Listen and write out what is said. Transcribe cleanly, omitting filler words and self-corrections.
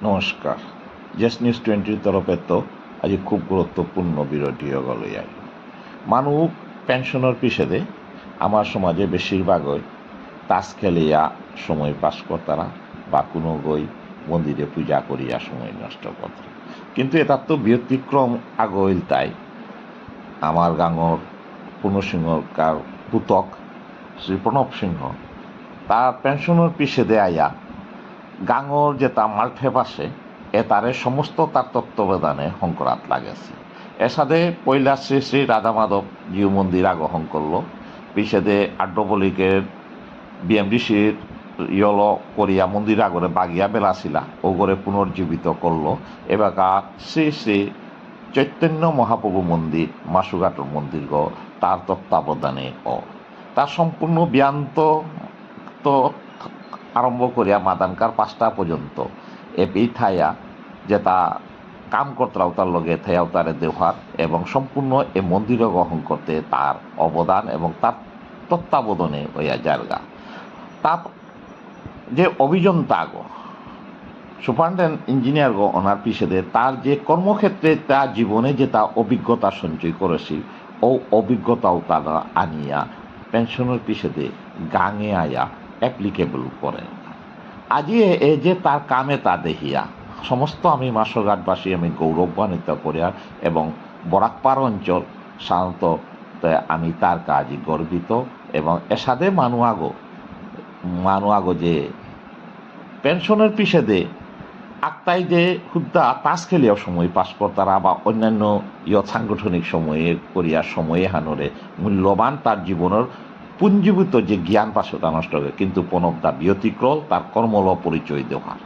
নমস্কার। JS news 20 তরফে তো আজি খুব গুরুত্বপূর্ণ বিরোধী গলই আই মানুষ পেনশনের পিছনে আমার সমাজে বেশিরভাগই তাস খেলিয়া সময় পাস করতারা বা কোনো গই মন্দিরে পূজা করিয়া সময় নষ্ট করতারা, কিন্তু এটার তো ব্যতিক্রম আগইল। তাই আমার গাঁৱৰ পূর্ণসিংহকার পুতক শ্রী প্রণব সিংহ তার পেনশনের পিছনে আইয়া গাঁৱৰ যেটা মাল্ঠেপ আছে এটারে সমস্ত তার তত্ত্বাবধানে শঙ্করাত লাগেছে। এসাদে পয়লা শ্রী শ্রী রাধা মাধব জিউ মন্দির আগহন করলো, পিছেদে আড্ডবলিকের বিএমডিসির ইয়ল করিয়া মন্দির আগরে বাগিয়া বেলাছিলা ওগরে পুনর্জীবিত করলো। এবাকা শ্রী শ্রী চৈতন্য মহাপ্রভু মন্দির মাসুঘাটর মন্দির তার তত্ত্বাবধানে তার সম্পূর্ণ ব্যান্ত তো আরম্ভ করিয়া মাদানকার 5টা পর্যন্ত এপি থাইয়া যেটা কাম করতারাও তার লগে থাইয়াও তারে দেওয়ার এবং সম্পূর্ণ এ মন্দির গ্রহণ করতে তার অবদান এবং তার তত্ত্বাবধানে হইয়া জায়গা তার যে অভিযন্তা সুপারিনটেন্ডেন্ট ইঞ্জিনিয়ার ওনার পিছনে তার যে কর্মক্ষেত্রে তার জীবনে যে তা অভিজ্ঞতা সঞ্চয় করেছি ও অভিজ্ঞতাও তারা আনিয়া পেনশনের পিছনে গাঙে আয়া অ্যাপ্লিকেবল করে। আজি এ যে তার কামে তা দেখিয়া সমস্ত আমি মাসঘাটবাসী আমি গৌরবান্বিত করিয়া এবং বরাকপাড় অঞ্চল সাধারণত আমি তার কাজই গর্বিত এবং এসাদে মানুয়াগো যে পেনশনের পিছনে আত্মাই যে হুদ্দা তাস খেলিয়াও সময় পাস করতারা বা অন্যান্য সাংগঠনিক সময়ে করিয়া সময়ে হানরে মূল্যবান তার জীবনের পুঞ্জীভূত যে জ্ঞান পাশে তা নষ্ট হবে, কিন্তু প্রণবদা ব্যতিক্রম তার কর্মল পরিচয় দেওয়ার